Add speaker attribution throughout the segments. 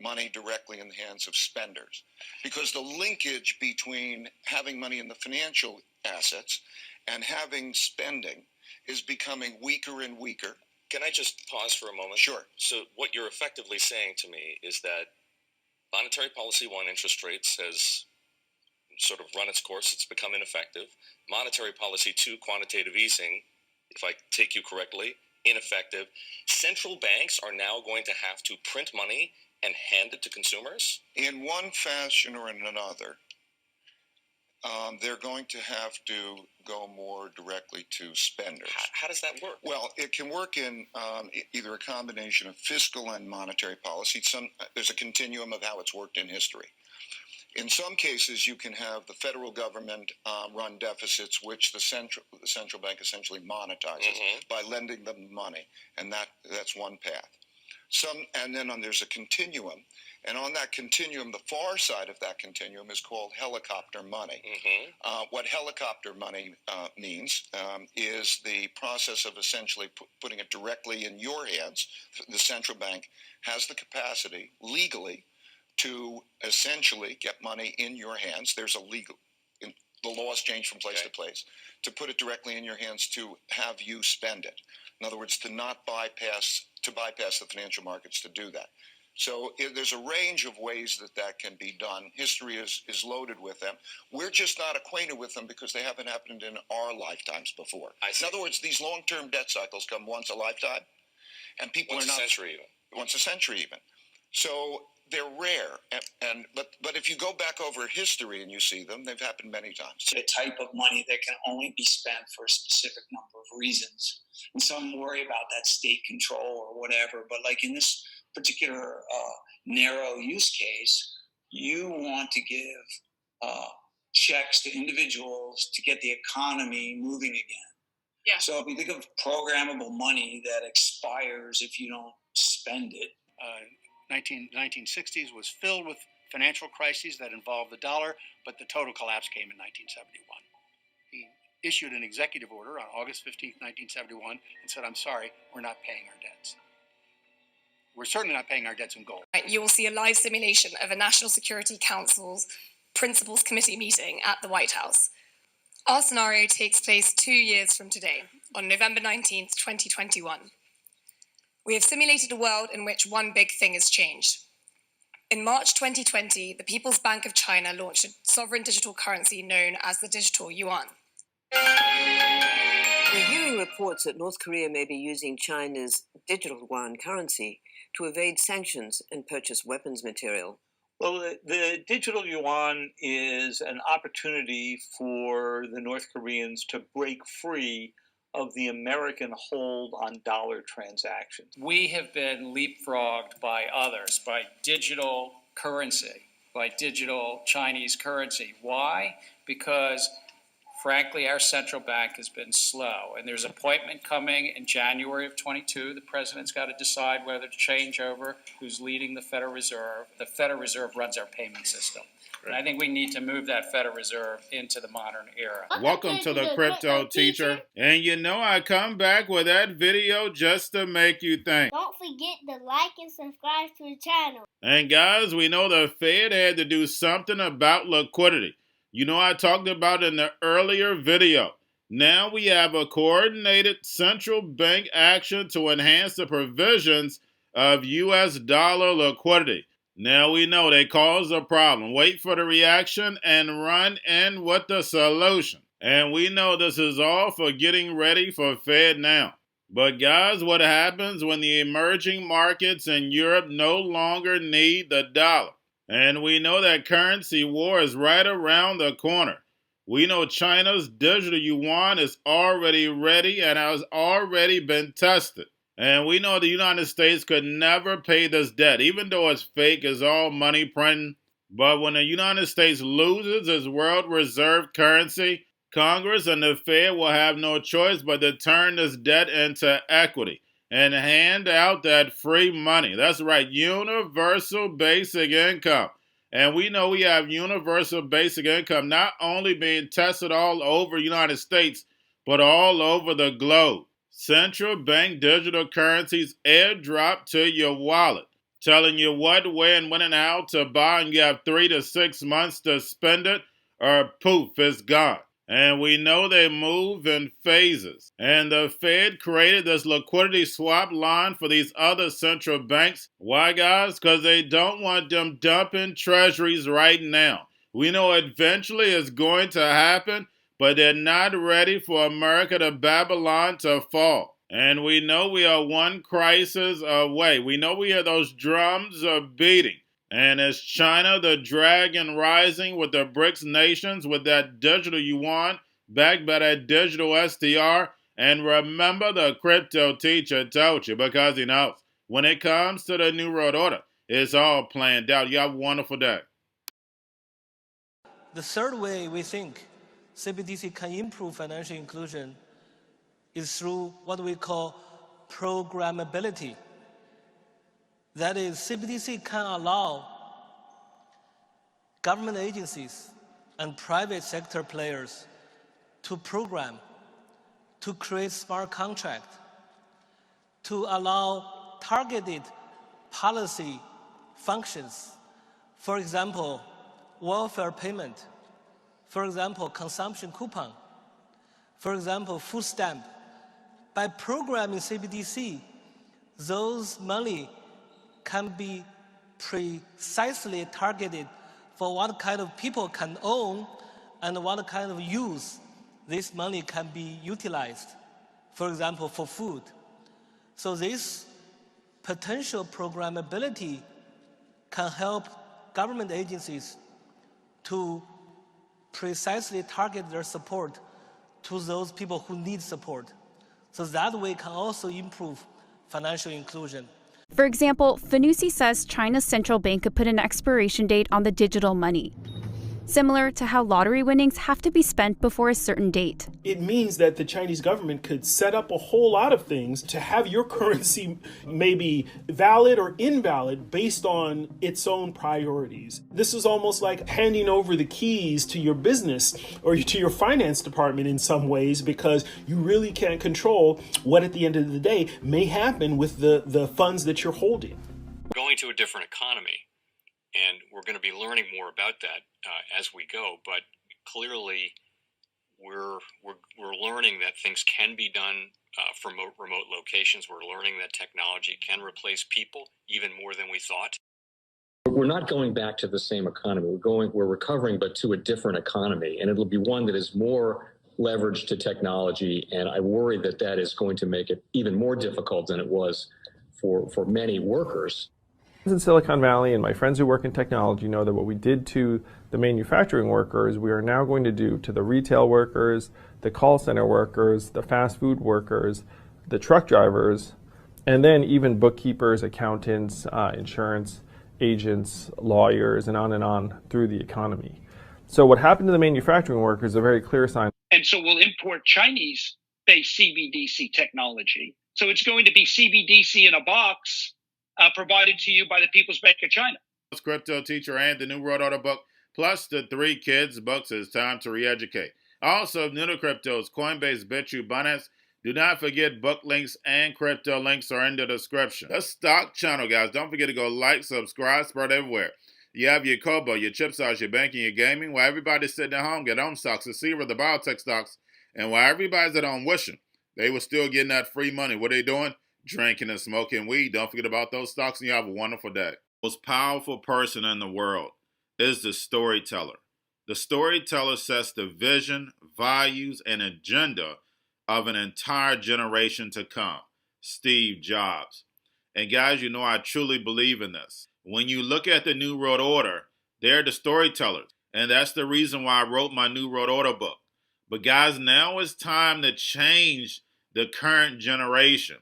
Speaker 1: money directly in the hands of spenders, because the linkage between having money in the financial assets and having spending is becoming weaker and weaker.
Speaker 2: Can I just pause for a moment?
Speaker 1: Sure.
Speaker 2: So what you're effectively saying to me is that monetary policy one, interest rates, has sort of run its course. It's become ineffective. Monetary policy two, quantitative easing, if I take you correctly, ineffective. Central banks are now going to have to print money and hand it to consumers?
Speaker 1: In one fashion or in another, they're going to have to go more directly to spenders.
Speaker 2: How does that work?
Speaker 1: Well, it can work in either a combination of fiscal and monetary policy. There's a continuum of how it's worked in history. In some cases, you can have the federal government run deficits, which the central bank essentially monetizes by lending them money, and that's one path. And then there's a continuum, and on that continuum, the far side of that continuum is called helicopter money. What helicopter money means is the process of essentially putting it directly in your hands. The central bank has the capacity legally to essentially get money in your hands. There's the laws change from place to place, to put it directly in your hands to have you spend it. In other words, to bypass the financial markets to do that. So there's a range of ways that can be done. History is loaded with them. We're just not acquainted with them because they haven't happened in our lifetimes before. In other words, these long-term debt cycles come once a lifetime, and people
Speaker 2: once
Speaker 1: are not
Speaker 2: a century even.
Speaker 1: Once a century even. So they're rare, but if you go back over history and you see them, they've happened many times.
Speaker 3: A type of money that can only be spent for a specific number of reasons. And some worry about that state control or whatever, but like in this particular narrow use case, you want to give checks to individuals to get the economy moving again.
Speaker 4: Yeah.
Speaker 3: So if you think of programmable money that expires if you don't spend it.
Speaker 5: 1960s was filled with financial crises that involved the dollar, but the total collapse came in 1971. He issued an executive order on August 15th, 1971, and said, I'm sorry, we're not paying our debts. We're certainly not paying our debts in gold.
Speaker 4: You will see a live simulation of a National Security Council's Principals Committee meeting at the White House. Our scenario takes place 2 years from today, on November 19th, 2021. We have simulated a world in which one big thing has changed. In March 2020, the People's Bank of China launched a sovereign digital currency known as the digital yuan.
Speaker 6: We're hearing reports that North Korea may be using China's digital yuan currency to evade sanctions and purchase weapons material.
Speaker 7: Well, the digital yuan is an opportunity for the North Koreans to break free of the American hold on dollar transactions.
Speaker 8: We have been leapfrogged by others, by digital currency, by digital Chinese currency. Why? Because, frankly, our central bank has been slow. And there's an appointment coming in January of 22. The president's got to decide whether to change over who's leading the Federal Reserve. The Federal Reserve runs our payment system. And I think we need to move that Federal Reserve into the modern era.
Speaker 9: Welcome to the Crypto Teacher. And you know I come back with that video just to make you think.
Speaker 10: Don't forget to like and subscribe to the channel.
Speaker 9: And guys, we know the Fed had to do something about liquidity. You know I talked about it in the earlier video. Now we have a coordinated central bank action to enhance the provisions of U.S. dollar liquidity. Now we know they caused a problem. Wait for the reaction and run in with the solution. And we know this is all for getting ready for Fed now. But guys, what happens when the emerging markets in Europe no longer need the dollar? And we know that currency war is right around the corner. We know China's digital yuan is already ready and has already been tested. And we know the United States could never pay this debt, even though it's fake, it's all money printing. But when the United States loses its world reserve currency, Congress and the Fed will have no choice but to turn this debt into equity and hand out that free money. That's right, universal basic income. And we know we have universal basic income not only being tested all over the United States, but all over the globe. Central bank digital currencies airdrop to your wallet. telling you what, where, and when and how to buy, and you have 3 to 6 months to spend it, or poof, it's gone. And we know they move in phases. And the Fed created this liquidity swap line for these other central banks. Why, guys? Because they don't want them dumping treasuries right now. We know eventually it's going to happen, but they're not ready for America to Babylon to fall. And we know we are one crisis away. We know we hear those drums are beating. And is China the dragon rising with the BRICS nations with that digital yuan backed by that digital SDR? And remember, the crypto teacher told you, because he knows when it comes to the New World Order, it's all planned out. You have a wonderful day.
Speaker 11: The third way we think CBDC can improve financial inclusion is through what we call programmability. That is, CBDC can allow government agencies and private sector players to program, to create smart contracts, to allow targeted policy functions. For example, welfare payment. For example, consumption coupon. For example, food stamp. By programming CBDC, those money can be precisely targeted for what kind of people can own and what kind of use this money can be utilized. For example, for food. So this potential programmability can help government agencies to precisely target their support to those people who need support. So that way can also improve financial inclusion.
Speaker 12: For example, Fanusi says China's central bank could put an expiration date on the digital money, similar to how lottery winnings have to be spent before a certain date.
Speaker 13: It means that the Chinese government could set up a whole lot of things to have your currency maybe valid or invalid based on its own priorities. This is almost like handing over the keys to your business or to your finance department in some ways, because you really can't control what at the end of the day may happen with the funds that you're holding.
Speaker 14: We're going to a different economy. And we're going to be learning more about that as we go. But clearly, we're learning that things can be done from remote locations. We're learning that technology can replace people even more than we thought.
Speaker 15: We're not going back to the same economy. We're recovering, but to a different economy, and it'll be one that is more leveraged to technology. And I worry that that is going to make it even more difficult than it was for many workers.
Speaker 16: In Silicon Valley, and my friends who work in technology know that what we did to the manufacturing workers, we are now going to do to the retail workers, the call center workers, the fast food workers, the truck drivers, and then even bookkeepers, accountants, insurance agents, lawyers, and on through the economy. So what happened to the manufacturing workers is a very clear sign.
Speaker 17: And so we'll import Chinese-based CBDC technology. So it's going to be CBDC in a box, provided to you by the People's Bank of China.
Speaker 9: Crypto Teacher and the New World Order book, plus the 3 kids books. It's time to re-educate. Also, new to cryptos, Coinbase, Bitrue, Binance. Do not forget book links and crypto links are in the description. The stock channel, guys. Don't forget to go like, subscribe, spread everywhere. You have your Kobo, your chip stocks, your banking, your gaming. While everybody's sitting at home, get home stocks, the Seaver, the biotech stocks. And while everybody's at home wishing, they were still getting that free money. What are they doing? Drinking and smoking weed. Don't forget about those stocks, and you have a wonderful day. The most powerful person in the world is the storyteller. The storyteller sets the vision, values, and agenda of an entire generation to come. Steve Jobs. And guys, you know I truly believe in this. When you look at the New World Order, they're the storytellers. And that's the reason why I wrote my New World Order book. But guys, now it's time to change the current generation.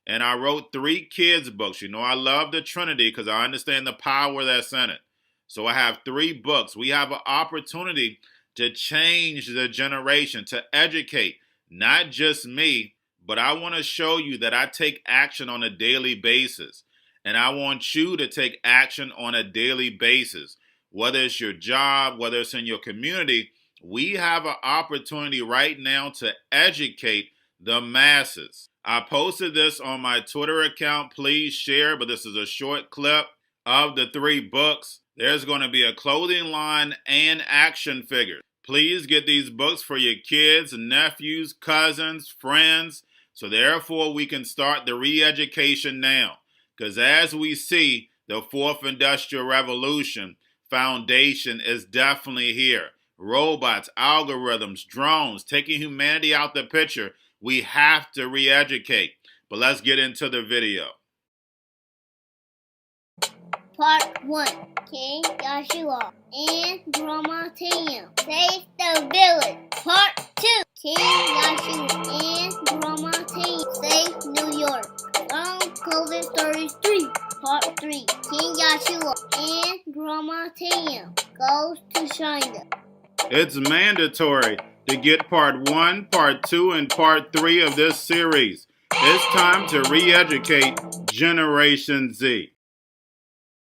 Speaker 9: And I wrote 3 kids books. You know, I love the Trinity because I understand the power that's in it. So I have 3 books. We have an opportunity to change the generation, to educate, not just me, but I want to show you that I take action on a daily basis. And I want you to take action on a daily basis. Whether it's your job, whether it's in your community, we have an opportunity right now to educate the masses. I posted this on my Twitter account. Please share, but this is a short clip of the 3 books. There's going to be a clothing line and action figures. Please get these books for your kids, nephews, cousins, friends, so therefore we can start the re-education now. Because as we see, the 4th Industrial Revolution foundation is definitely here. Robots, algorithms, drones, taking humanity out the picture. We have to re-educate. But let's get into the video.
Speaker 10: Part 1. King Joshua and Grandma Tam save the village. Part 2. King Joshua and Grandma Tam save New York from COVID 33. Part 3. King Joshua and Grandma Tam goes to China.
Speaker 9: It's mandatory to get part 1, part 2, and part 3 of this series. It's time to re-educate Generation Z.